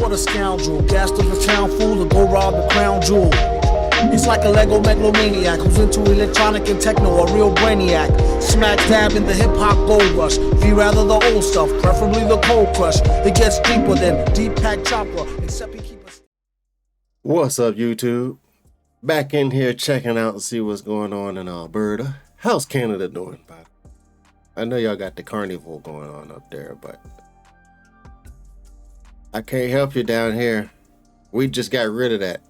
what a scoundrel. Gas to the town fool to go rob the crown jewel. He's like a Lego megalomaniac who's into electronic and techno, a real brainiac. Smack dab in the hip-hop gold rush. Be rather the old stuff, preferably the cold crush. It gets deeper than Deep Pack Chopper, except he keep us. What's up, YouTube? Back in here checking out and see what's going on in Alberta. How's Canada doing, Bob? I know y'all got the carnival going on up there, but I can't help you down here. We just got rid of that.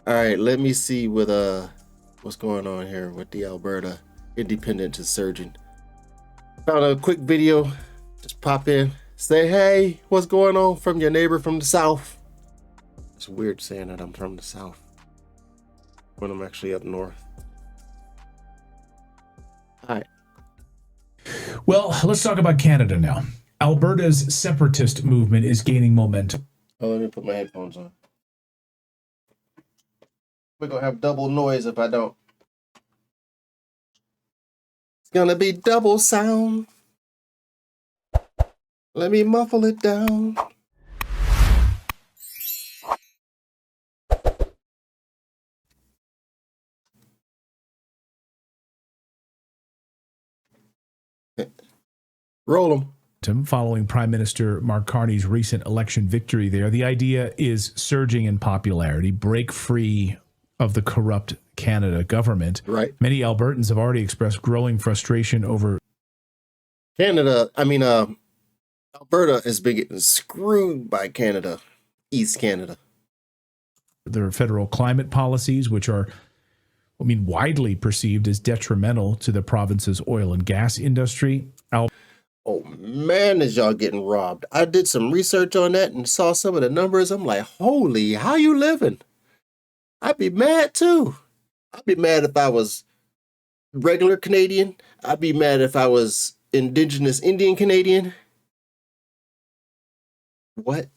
All right, let me see with what's going on here with the Alberta Independent Surgeon. Found a quick video. Just pop in, say hey, what's going on from your neighbor from the south. It's weird saying that I'm from the south when I'm actually up north. All right. Well, let's talk about Canada now. Alberta's separatist movement is gaining momentum. Oh, let me put my headphones on. We're gonna have double noise if I don't. It's gonna be double sound. Let me muffle it down. Roll them. Following Prime Minister Mark Carney's recent election victory there, the idea is surging in popularity, break free of the corrupt Canada government. Right. Many Albertans have already expressed growing frustration over Canada. Alberta has been getting screwed by Canada, East Canada. their federal climate policies, which are, widely perceived as detrimental to the province's oil and gas industry. Oh man, is y'all getting robbed. I did some research on that and saw some of the numbers. I'm like, holy, how you living? I'd be mad too. I'd be mad if I was regular Canadian. I'd be mad if I was Indigenous Indian Canadian. What?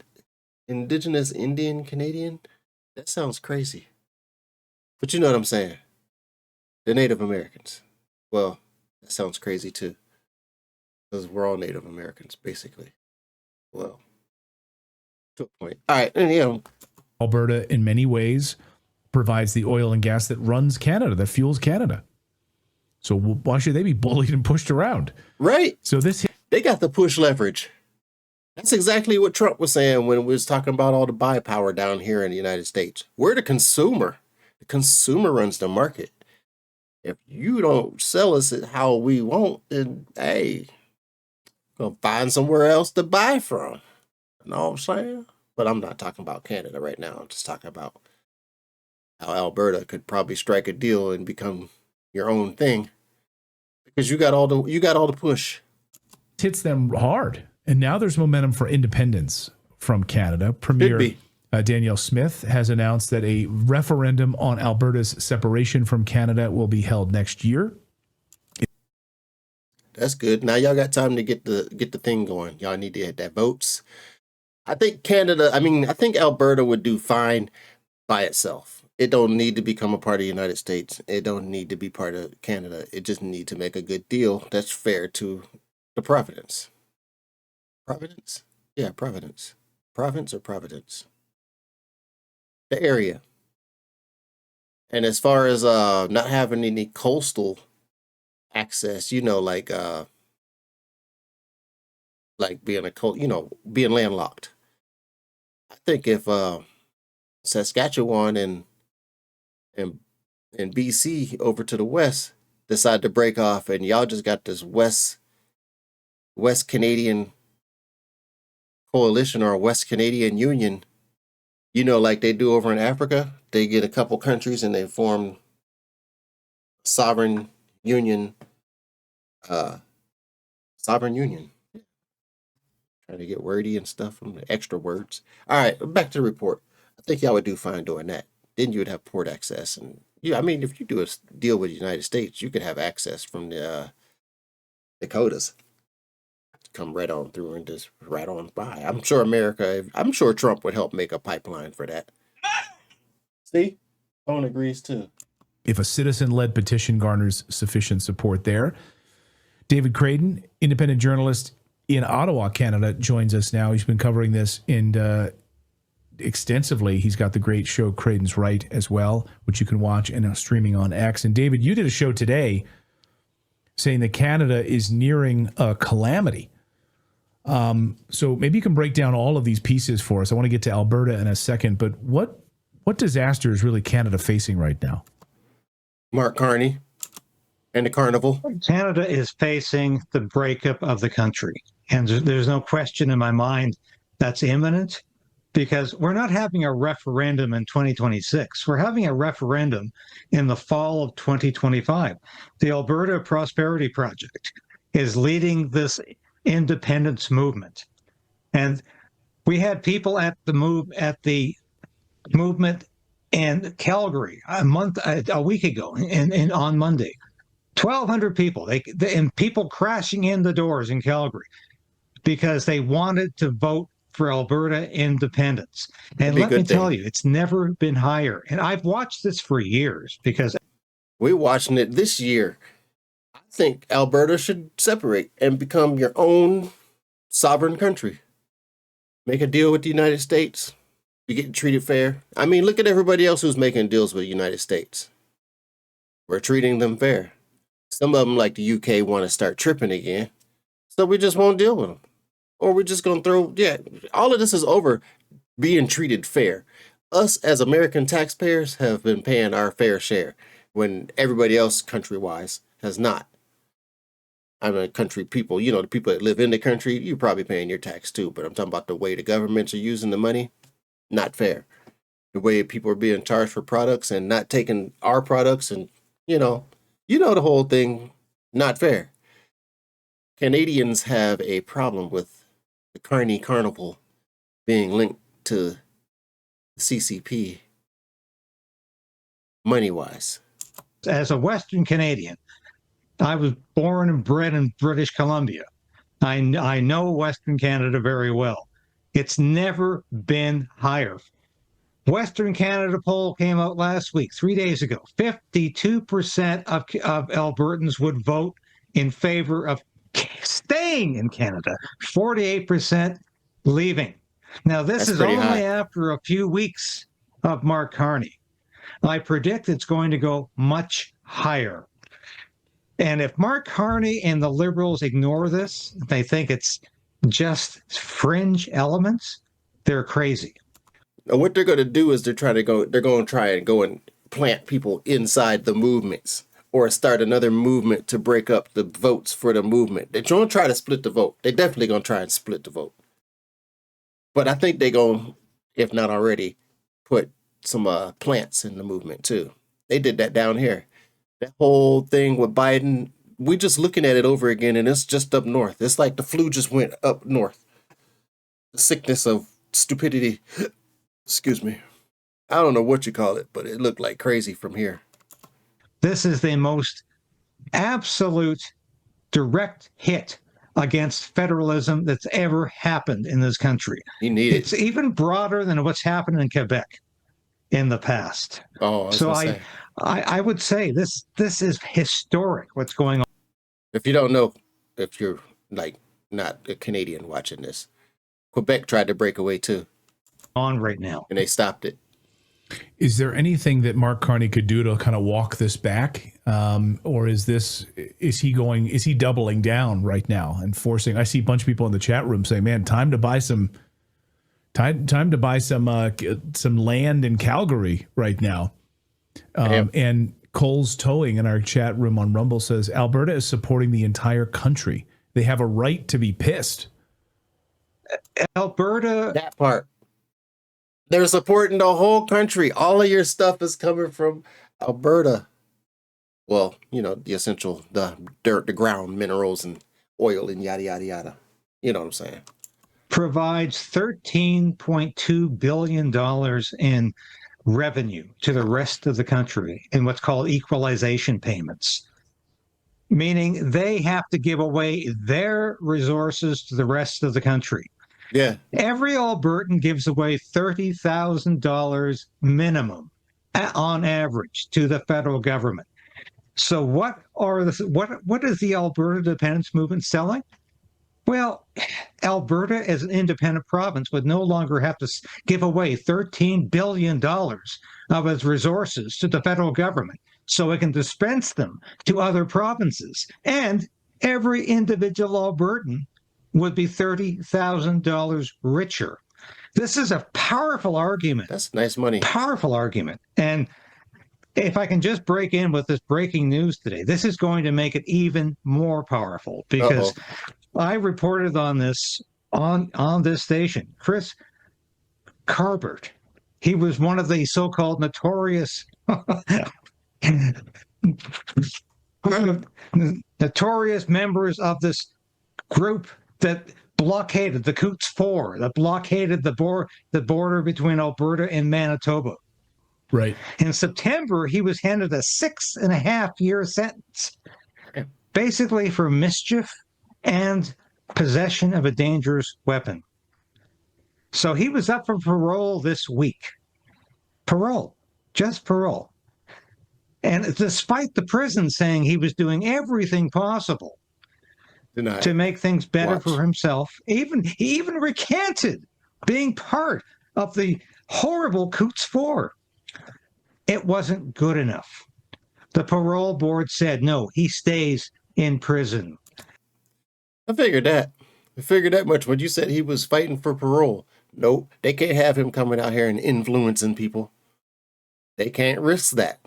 Indigenous Indian Canadian? That sounds crazy. But you know what I'm saying. The Native Americans. Well, that sounds crazy too. Because we're all Native Americans, basically. Well, to a point. All right, and Alberta, in many ways, provides the oil and gas that runs Canada, that fuels Canada. So why should they be bullied and pushed around? Right. So they got the push leverage. That's exactly what Trump was saying when we was talking about all the buy power down here in the United States. We're the consumer. The consumer runs the market. If you don't sell us it how we want, then hey, gonna find somewhere else to buy from. You know what I'm saying? But I'm not talking about Canada right now. I'm just talking about how Alberta could probably strike a deal and become your own thing because you got all the push. It hits them hard, and now there's momentum for independence from Canada. Premier Danielle Smith has announced that a referendum on Alberta's separation from Canada will be held next year. That's good. Now y'all got time to get the thing going. Y'all need to get that votes. I think Alberta would do fine by itself. It don't need to become a part of the United States. It don't need to be part of Canada. It just need to make a good deal that's fair to the Providence. Providence? Yeah, Providence. Province or Providence? The area. And as far as not having any coastal access, like being being landlocked. I think if Saskatchewan and BC over to the west decide to break off and y'all just got this West Canadian coalition or a West Canadian Union, like they do over in Africa, they get a couple countries and they form sovereign union. Trying to get wordy and stuff from the extra words. All right, back to the report. I think y'all would do fine doing that. Then you would have port access, and if you do a deal with the United States, you could have access from the Dakotas. Come right on through and just right on by. I'm sure Trump would help make a pipeline for that. See? Tone agrees too. If a citizen-led petition garners sufficient support there. David Kraton, independent journalist in Ottawa, Canada, joins us now. He's been covering this, and extensively. He's got the great show Kraton's Right as well, which you can watch and streaming on X. And David, you did a show today saying that Canada is nearing a calamity. So maybe you can break down all of these pieces for us. I want to get to Alberta in a second, but what disaster is really Canada facing right now? Mark Carney and the carnival. Canada is facing the breakup of the country. And there's no question in my mind that's imminent, because we're not having a referendum in 2026. We're having a referendum in the fall of 2025. The Alberta Prosperity Project is leading this independence movement. And we had people at the movement in Calgary a week ago, and on Monday. 1,200 people, and people crashing in the doors in Calgary because they wanted to vote for Alberta independence. And let me tell you, it's never been higher. And I've watched this for years because we're watching it this year. I think Alberta should separate and become your own sovereign country. Make a deal with the United States. Be getting treated fair. I mean, look at everybody else who's making deals with the United States. We're treating them fair. Some of them, like the UK, want to start tripping again. So we just won't deal with them. Or we're just going to all of this is over being treated fair. Us as American taxpayers have been paying our fair share when everybody else, country-wise, has not. I'm a country people, the people that live in the country, you're probably paying your tax too, but I'm talking about the way the governments are using the money, not fair. The way people are being charged for products and not taking our products and, the whole thing, not fair. Canadians have a problem with the Carney Carnival being linked to the CCP money-wise. as a Western Canadian, I was born and bred in British Columbia. I know Western Canada very well. It's never been higher. Western Canada poll came out last week, 3 days ago. 52% of Albertans would vote in favor of staying in Canada. 48% leaving. Now, this is only after a few weeks of Mark Carney. I predict it's going to go much higher. And if Mark Carney and the Liberals ignore this, they think it's just fringe elements, they're crazy. What they're going to do is they're going to try and go and plant people inside the movements or start another movement to break up the votes for the movement. They're going to try to split the vote. They're definitely going to try and split the vote. But I think they're going to, if not already, put some plants in the movement too. They did that down here. That whole thing with Biden, we're just looking at it over again, and it's just up north. It's like the flu just went up north. The sickness of stupidity. Excuse me. I don't know what you call it, but it looked like crazy from here. This is the most absolute direct hit against federalism that's ever happened in this country. It's even broader than what's happened in Quebec in the past. So I would say this is historic, what's going on. If you don't know, if you're like not a Canadian watching this, Quebec tried to break away too. On right now. And they stopped it. Is there anything that Mark Carney could do to kind of walk this back? Or is he doubling down right now and forcing? I see a bunch of people in the chat room saying, man, time to buy some land in Calgary right now. And Cole's Towing in our chat room on Rumble says, Alberta is supporting the entire country. They have a right to be pissed. Alberta. That part. They're supporting the whole country. All of your stuff is coming from Alberta. Well, the essential, the dirt, the ground, minerals, and oil, and yada, yada, yada. You know what I'm saying? Provides $13.2 billion in revenue to the rest of the country in what's called equalization payments, meaning they have to give away their resources to the rest of the country. Yeah. Every Albertan gives away $30,000 minimum on average to the federal government. So what is the Alberta Independence Movement selling? Well, Alberta, as an independent province, would no longer have to give away $13 billion of its resources to the federal government so it can dispense them to other provinces. And every individual Albertan would be $30,000 richer. This is a powerful argument. That's nice money. Powerful argument. And if I can just break in with this breaking news today, this is going to make it even more powerful because I reported on this on this station. Chris Carver, he was one of the so-called notorious members of this group that blockaded the Coots Four, that blockaded the border between Alberta and Manitoba. Right. In September, he was handed a 6.5-year sentence, basically for mischief and possession of a dangerous weapon. So he was up for parole this week. Parole, just parole. And despite the prison saying he was doing everything possible to make things better for himself, he even recanted being part of the horrible Coots Four. It wasn't good enough. The parole board said, no, he stays in prison. I figured that. I figured that much when you said he was fighting for parole. Nope, they can't have him coming out here and influencing people. They can't risk that.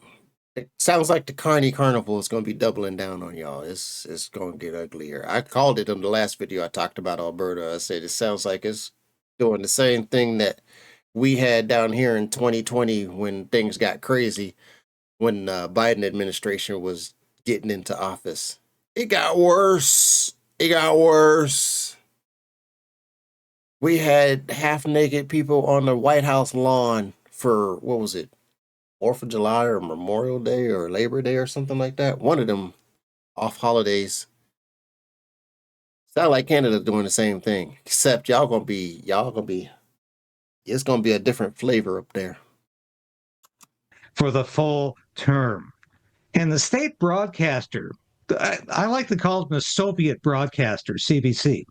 It sounds like the Carney Carnival is going to be doubling down on y'all. It's going to get uglier. I called it in the last video I talked about Alberta. I said it sounds like it's doing the same thing that we had down here in 2020 when things got crazy, when Biden administration was getting into office. It got worse. It got worse. We had half-naked people on the White House lawn for, what was it, 4th of July or Memorial Day or Labor Day or something like that. One of them off holidays. Sound like Canada doing the same thing, except y'all gonna be, it's gonna be a different flavor up there. For the full term. And the state broadcaster, I like to call them the Soviet broadcaster, CBC.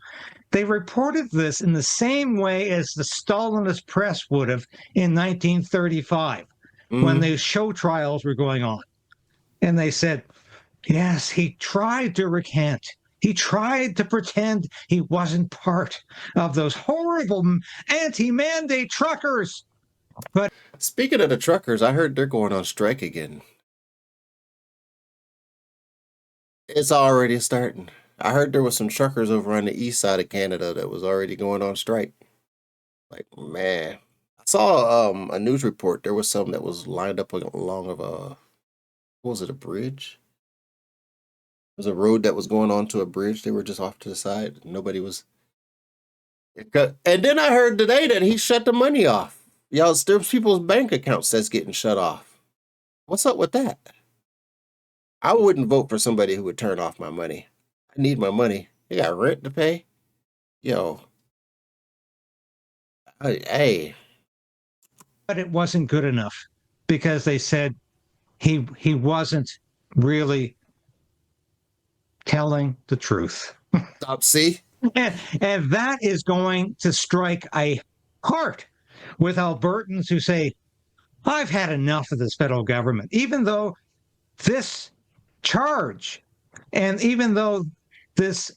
They reported this in the same way as the Stalinist press would have in 1935 when the show trials were going on. And they said, yes, he tried to recant. He tried to pretend he wasn't part of those horrible anti-mandate truckers. But speaking of the truckers, I heard they're going on strike again. It's already starting. I heard there was some truckers over on the east side of Canada that was already going on strike. Like, man. I saw a news report. There was some that was lined up along of what was it, a bridge? It was a road that was going on to a bridge. They were just off to the side. Nobody was. And then I heard today that he shut the money off. Y'all, there's people's bank accounts that's getting shut off. What's up with that? I wouldn't vote for somebody who would turn off my money. I need my money. You got rent to pay? Yo. Hey. But it wasn't good enough because they said he wasn't really telling the truth. Stop, see? And that is going to strike a heart with Albertans who say, I've had enough of this federal government, even though this charge and even though this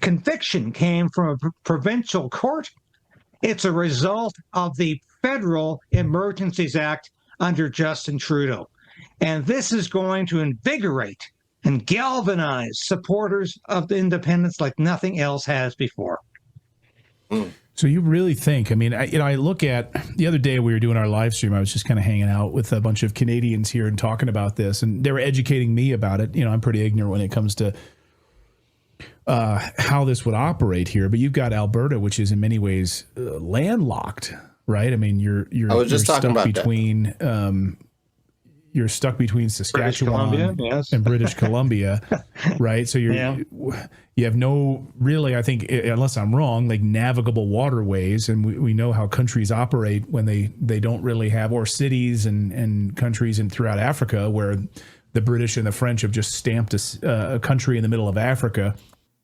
conviction came from a provincial court, it's a result of the Federal Emergencies Act under Justin Trudeau. And this is going to invigorate and galvanize supporters of the independence like nothing else has before. So you really think, I mean, I look at, the other day we were doing our live stream, I was just kind of hanging out with a bunch of Canadians here and talking about this, and they were educating me about it. You know, I'm pretty ignorant when it comes to how this would operate here, but you've got Alberta, which is in many ways landlocked, right? I mean, you're stuck between you're stuck between Saskatchewan and British Columbia, right? So you have no really, I think, unless I'm wrong, like navigable waterways, and we know how countries operate when they don't really have, or cities and countries throughout Africa where the British and the French have just stamped a country in the middle of Africa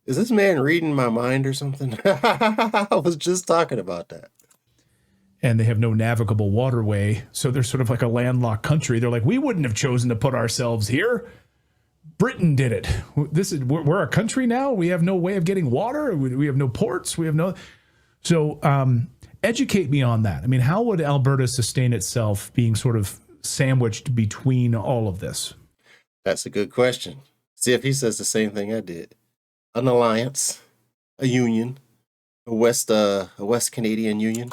Is this man reading my mind or something? I was just talking about that. And they have no navigable waterway, so they're sort of like a landlocked country. They're like, we wouldn't have chosen to put ourselves here. Britain did it. We're a country now. We have no way of getting water. We have no ports. We have no. So educate me on that. I mean, how would Alberta sustain itself being sort of sandwiched between all of this? That's a good question. See if he says the same thing I did. An alliance, a union, a West Canadian union.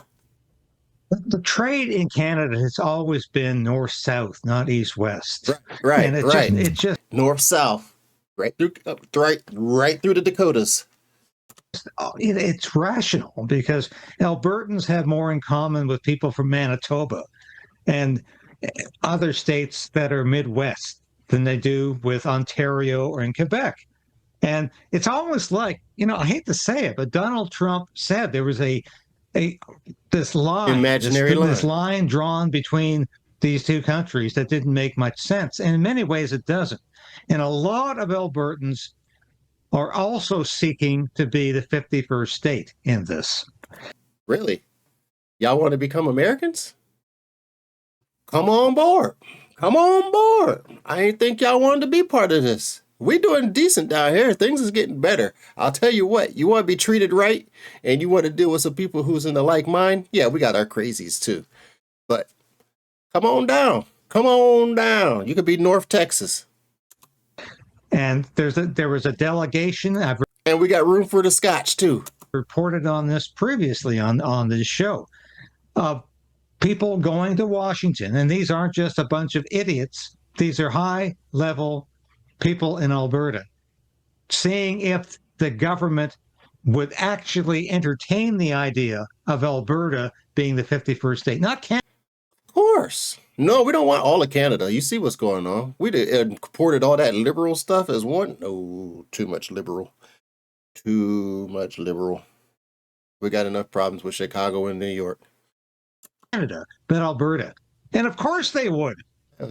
The trade in Canada has always been north-south, not east-west. Right, and it just north-south, right through the Dakotas. It's rational because Albertans have more in common with people from Manitoba and other states that are Midwest than they do with Ontario or in Quebec. And it's almost like, I hate to say it, but Donald Trump said there was this line drawn between these two countries that didn't make much sense. And in many ways, it doesn't. And a lot of Albertans are also seeking to be the 51st state in this. Really? Y'all want to become Americans? Come on board. Come on board. I ain't think y'all wanted to be part of this. We doing decent down here. Things is getting better. I'll tell you what, you want to be treated right and you want to deal with some people who's in the like mind. Yeah, we got our crazies too. But come on down. Come on down. You could be North Texas. And there was a delegation. And we got room for the Scotch too. Reported on this previously on this show of people going to Washington. And these aren't just a bunch of idiots. These are high-level people in Alberta, seeing if the government would actually entertain the idea of Alberta being the 51st state, not Canada. Of course. No, we don't want all of Canada. You see what's going on. We imported all that liberal stuff as one. Oh, too much liberal. Too much liberal. We got enough problems with Chicago and New York. Canada, but Alberta. And of course they would.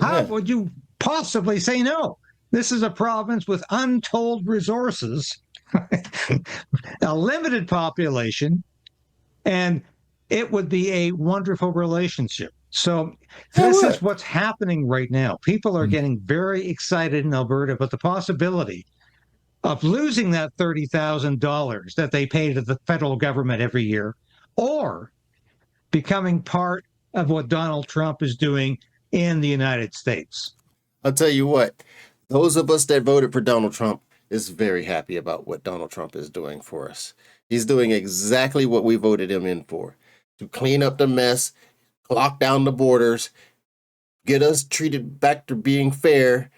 How would you possibly say no? This is a province with untold resources, a limited population, and it would be a wonderful relationship. So this is what's happening right now. People are getting very excited in Alberta about the possibility of losing that $30,000 that they pay to the federal government every year, or becoming part of what Donald Trump is doing in the United States. I'll tell you what. Those of us that voted for Donald Trump is very happy about what Donald Trump is doing for us. He's doing exactly what we voted him in for, to clean up the mess, lock down the borders, get us treated back to being fair,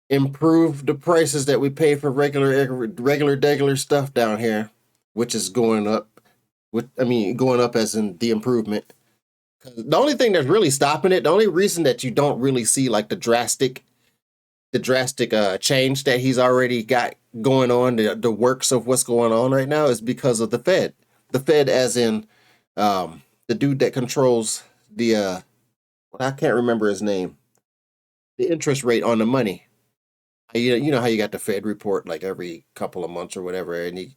improve the prices that we pay for regular stuff down here, which is going up. Going up as in the improvement. The only thing that's really stopping it, the only reason that you don't really see like the drastic change that he's already got going on, the works of what's going on right now, is because of the Fed. The Fed as in the dude that controls the, I can't remember his name, the interest rate on the money. You know how you got the Fed report like every couple of months or whatever, and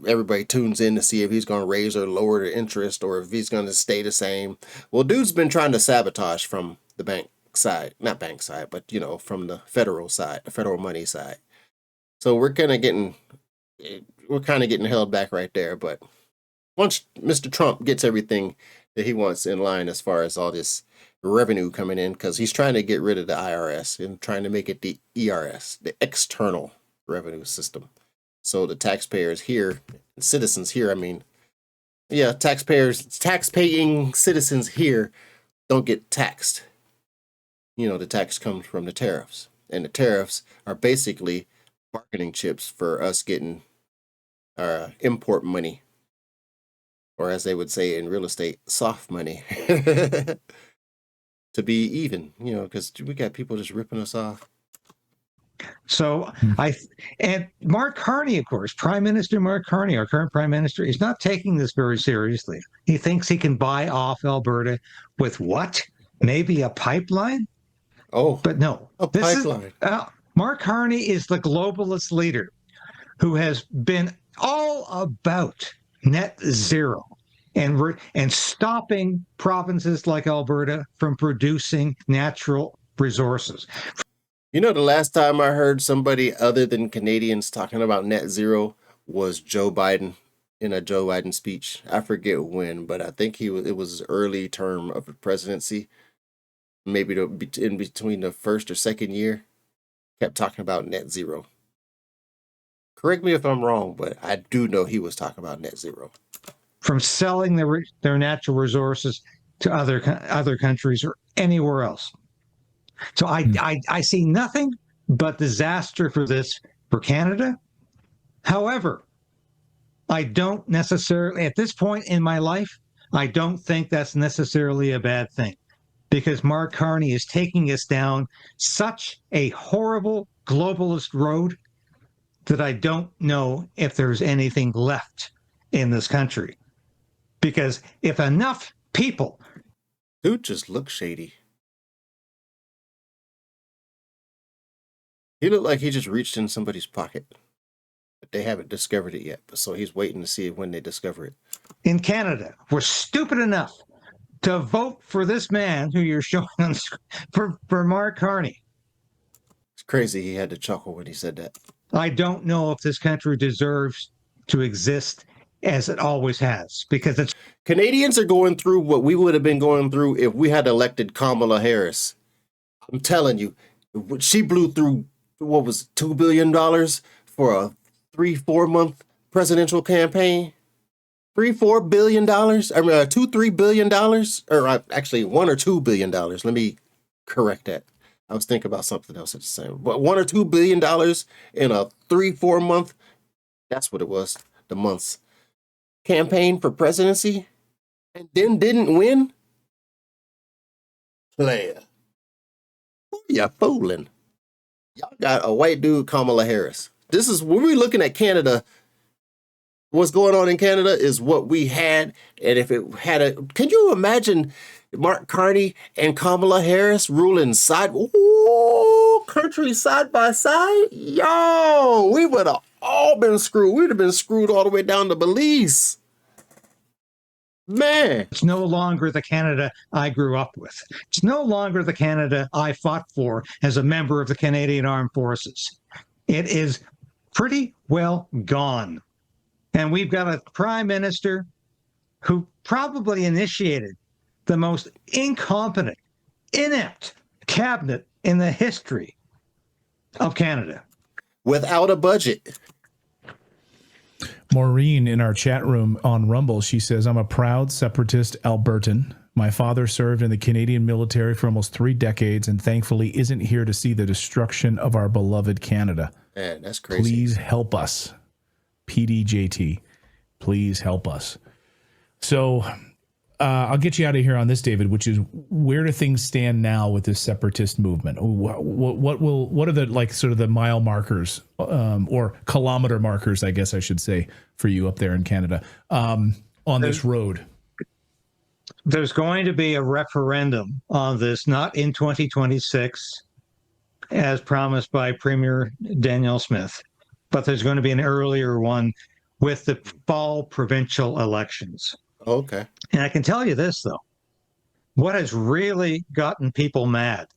everybody tunes in to see if he's going to raise or lower the interest or if he's going to stay the same. Well, dude's been trying to sabotage from the bank side, not bank side, but from the federal side, the federal money side. So we're kind of getting held back right there. But once Mr. Trump gets everything that he wants in line as far as all this revenue coming in, because he's trying to get rid of the IRS and trying to make it the ERS, the external revenue system. So the taxpayers here, citizens here, tax-paying citizens here don't get taxed. The tax comes from the tariffs. And the tariffs are basically bargaining chips for us getting our import money. Or as they would say in real estate, soft money. To be even, because we got people just ripping us off. So and Mark Carney, of course, Prime Minister Mark Carney, our current Prime Minister, is not taking this very seriously. He thinks he can buy off Alberta with what? Maybe a pipeline? Oh, but no. a pipeline. Mark Carney is the globalist leader who has been all about net zero and stopping provinces like Alberta from producing natural resources. You know, the last time I heard somebody other than Canadians talking about net zero was Joe Biden in a Joe Biden speech. I forget when, but I think it was his early term of the presidency. Maybe in between the first or second year, kept talking about net zero. Correct me if I'm wrong, but I do know he was talking about net zero. From selling their natural resources to other countries or anywhere else. So I see nothing but disaster for Canada. However, I don't necessarily, at this point in my life, I don't think that's necessarily a bad thing, because Mark Carney is taking us down such a horrible globalist road that I don't know if there's anything left in this country. Because if enough people... Dude just looks shady. He looked like he just reached in somebody's pocket. But they haven't discovered it yet. So he's waiting to see when they discover it. In Canada, we're stupid enough to vote for this man who you're showing on for Mark Carney. It's crazy he had to chuckle when he said that. I don't know if this country deserves to exist as it always has, because it's... Canadians are going through what we would have been going through if we had elected Kamala Harris. I'm telling you, she blew through, what was $2 billion for a 3-4 month presidential campaign. $3-4 billion. I mean, $2-3 billion, or actually $1 or $2 billion. Let me correct that. I was thinking about something else at the same. But $1 or $2 billion in a 3-4 month. That's what it was. The months campaign for presidency, and then didn't win. Player, who you fooling? Y'all got a white dude, Kamala Harris. This is when we're looking at Canada. What's going on in Canada is what we had, and if it had a, can you imagine Mark Carney and Kamala Harris ruling country side by side? Yo, we would have all been screwed. We'd have been screwed all the way down to Belize. Man. It's no longer the Canada I grew up with. It's no longer the Canada I fought for as a member of the Canadian Armed Forces. It is pretty well gone. And we've got a prime minister who probably initiated the most incompetent, inept cabinet in the history of Canada. Without a budget. Maureen in our chat room on Rumble, she says, I'm a proud separatist Albertan. My father served in the Canadian military for almost 3 decades and thankfully isn't here to see the destruction of our beloved Canada. Man, that's crazy. Please help us. PDJT, please help us. So I'll get you out of here on this, David, which is, where do things stand now with this separatist movement? What are the, like, sort of the mile markers or kilometer markers, I guess I should say, for you up there in Canada on this road? There's going to be a referendum on this, not in 2026, as promised by Premier Danielle Smith, but there's going to be an earlier one with the fall provincial elections. Okay. And I can tell you this, though. What has really gotten people mad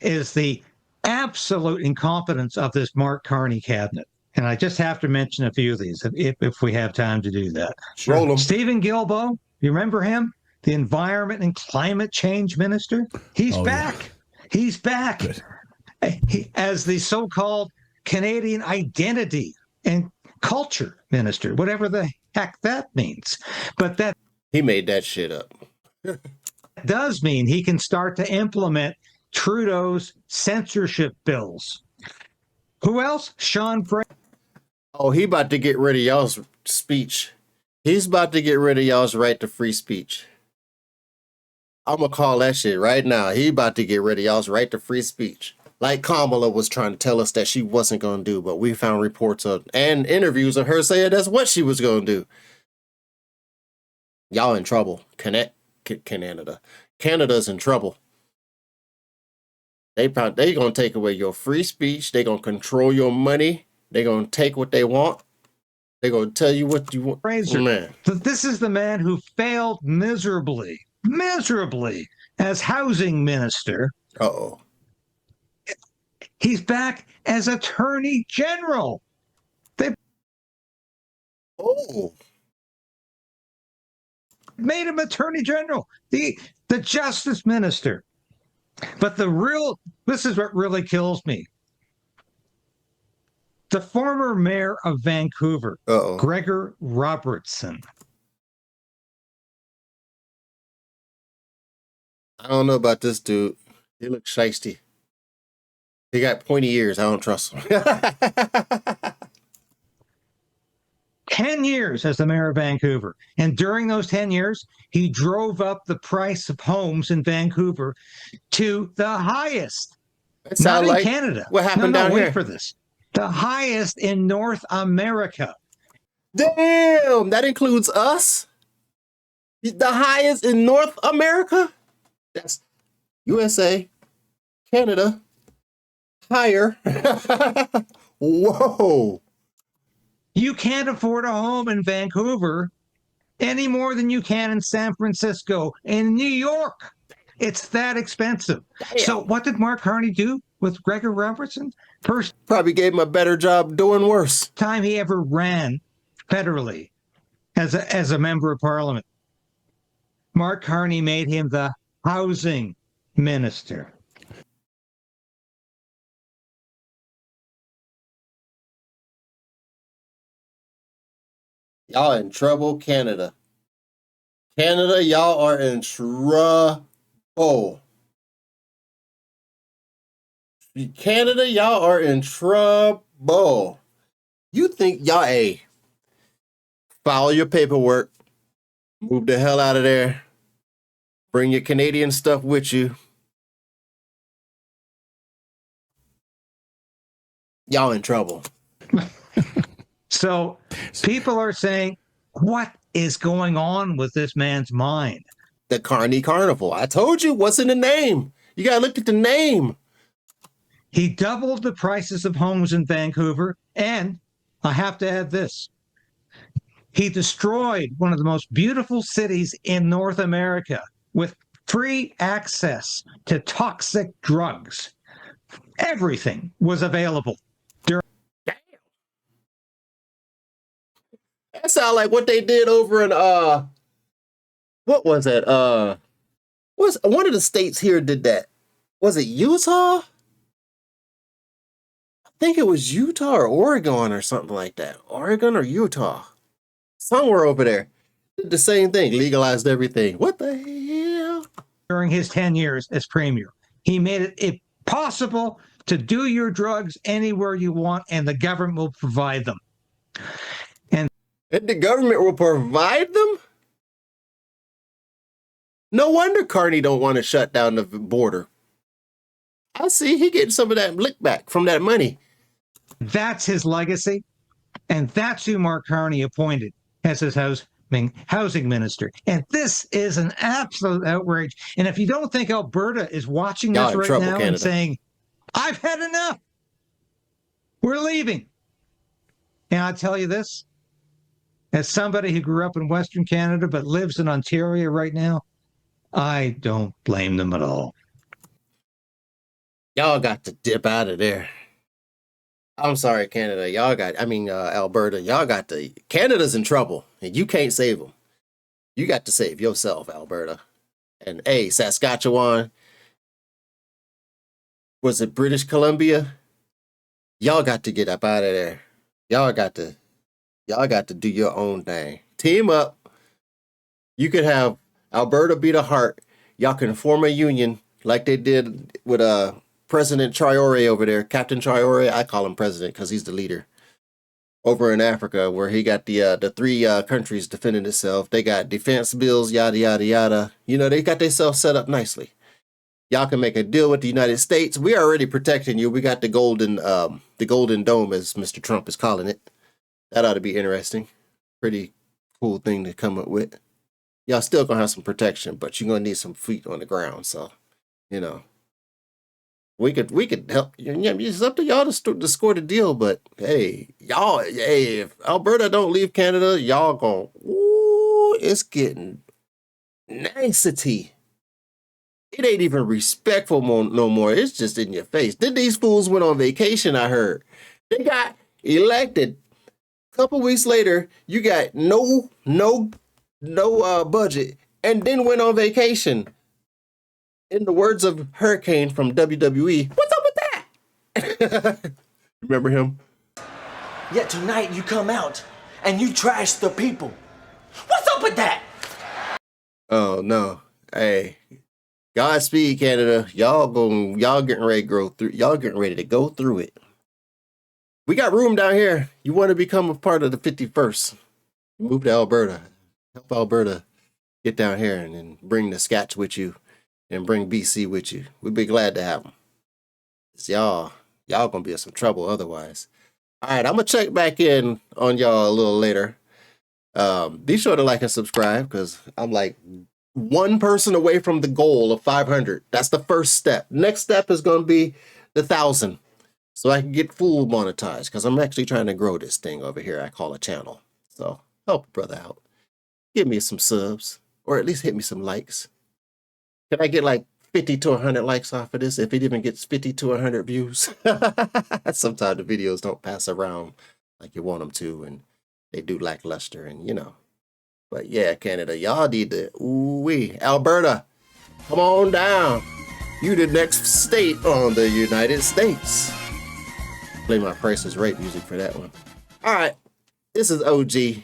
is the absolute incompetence of this Mark Carney cabinet. And I just have to mention a few of these if we have time to do that. Sure. Roll 'em. Stephen Guilbeault, you remember him? The Environment and Climate Change Minister? He's back. Yeah. He's back. As the so-called Canadian Identity and Culture Minister, whatever the heck that means. But that he made that shit up. does mean he can start to implement Trudeau's censorship bills. Who else? Sean Fraser. Oh, he about to get rid of y'all's speech. He's about to get rid of y'all's right to free speech. I'm going to call that shit right now. He about to get rid of y'all's right to free speech. Like Kamala was trying to tell us that she wasn't going to do, but we found reports of and interviews of her saying that's what she was going to do. Y'all in trouble. Canada. Canada's in trouble. They going to take away your free speech. They going to control your money. They're gonna take what they want. They're gonna tell you what you want. Fraser. Man. This is the man who failed miserably as housing minister. Uh-oh. He's back as attorney general. Oh. Made him attorney general, the justice minister. But this is what really kills me. The former mayor of Vancouver, Gregor Robertson. I don't know about this dude. He looks shiesty. He got pointy ears. I don't trust him. 10 years as the mayor of Vancouver. And during those 10 years, he drove up the price of homes in Vancouver to the highest. Not in Canada. What happened down here? Wait for this. The highest in North America. Damn, that includes us? The highest in North America? That's USA, Canada, higher. Whoa. You can't afford a home in Vancouver any more than you can in San Francisco and New York. It's that expensive. Damn. So what did Mark Carney do with Gregor Robertson? First, probably gave him a better job doing worse. Time he ever ran federally as a member of parliament. Mark Carney made him the housing minister. Y'all in trouble, Canada. Canada, y'all are in trouble. Canada, y'all are in trouble. You think y'all, file your paperwork, move the hell out of there, bring your Canadian stuff with you. Y'all in trouble. So people are saying, what is going on with this man's mind? The Carney Carnival. I told you, what's in the name? You got to look at the name. He doubled the prices of homes in Vancouver. And I have to add this. He destroyed one of the most beautiful cities in North America with free access to toxic drugs. Everything was available. That sounds like what they did over in what was it? Was one of the states here did that? Was it Utah? I think it was Utah or Oregon or something like that. Oregon or Utah. Somewhere over there. Did the same thing, legalized everything. What the hell? During his 10 years as premier, he made it possible to do your drugs anywhere you want, and the government will provide them. And the government will provide them? No wonder Carney don't want to shut down the border. I see he getting some of that lick back from that money. That's his legacy. And that's who Mark Carney appointed as his housing minister. And this is an absolute outrage. And if you don't think Alberta is watching this right now, Canada, and saying, I've had enough, we're leaving. And I'll tell you this, as somebody who grew up in Western Canada but lives in Ontario right now, I don't blame them at all. Y'all got to dip out of there. I'm sorry, Canada. Alberta. Y'all got to. Canada's in trouble, and you can't save them. You got to save yourself, Alberta. And Saskatchewan. Was it British Columbia? Y'all got to get up out of there. Y'all got to do your own thing. Team up. You could have Alberta be the heart. Y'all can form a union like they did with President Traore over there. Captain Traore, I call him president because he's the leader. Over in Africa, where he got the three countries defending itself. They got defense bills, yada, yada, yada. They got themselves set up nicely. Y'all can make a deal with the United States. We're already protecting you. We got the golden dome, as Mr. Trump is calling it. That ought to be interesting. Pretty cool thing to come up with. Y'all still gonna have some protection, but you're gonna need some feet on the ground. So, we could help. It's up to y'all to score the deal. But hey, y'all, hey, if Alberta don't leave Canada, y'all going, ooh, it's getting nicety. It ain't even respectful no more. It's just in your face. Then these fools went on vacation, I heard. They got elected. A couple weeks later, you got no budget, and then went on vacation. In the words of Hurricane from WWE, what's up with that? Remember him? Yet tonight you come out and you trash the people. What's up with that? Oh no. Hey. Godspeed, Canada. Y'all getting ready to go through. Y'all getting ready to go through it. We got room down here. You want to become a part of the 51st? Move to Alberta. Help Alberta get down here and then bring the Scotch with you and bring BC with you. We'd be glad to have them. Y'all gonna be in some trouble otherwise. All right, I'm gonna check back in on y'all a little later. Be sure to like and subscribe because I'm like one person away from the goal of 500. That's the first step. Next step is going to be the 1,000. So I can get full monetized because I'm actually trying to grow this thing over here. I call a channel. So help a brother out. Give me some subs or at least hit me some likes. Can I get like 50 to 100 likes off of this? If it even gets 50 to 100 views. Sometimes the videos don't pass around like you want them to and they do lackluster and you know. But yeah, Canada, y'all need to, ooh-wee. Alberta, come on down. You the next state on the United States. Play my Price is Right music for that one. All right, this is OG.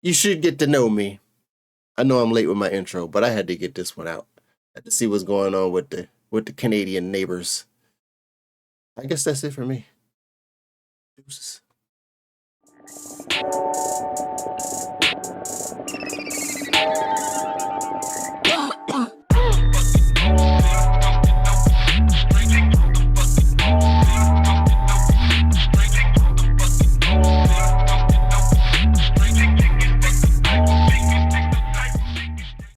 You should get to know me. I know I'm late with my intro, but I had to get this one out. I had to see what's going on with the Canadian neighbors. I guess that's it for me. Deuces.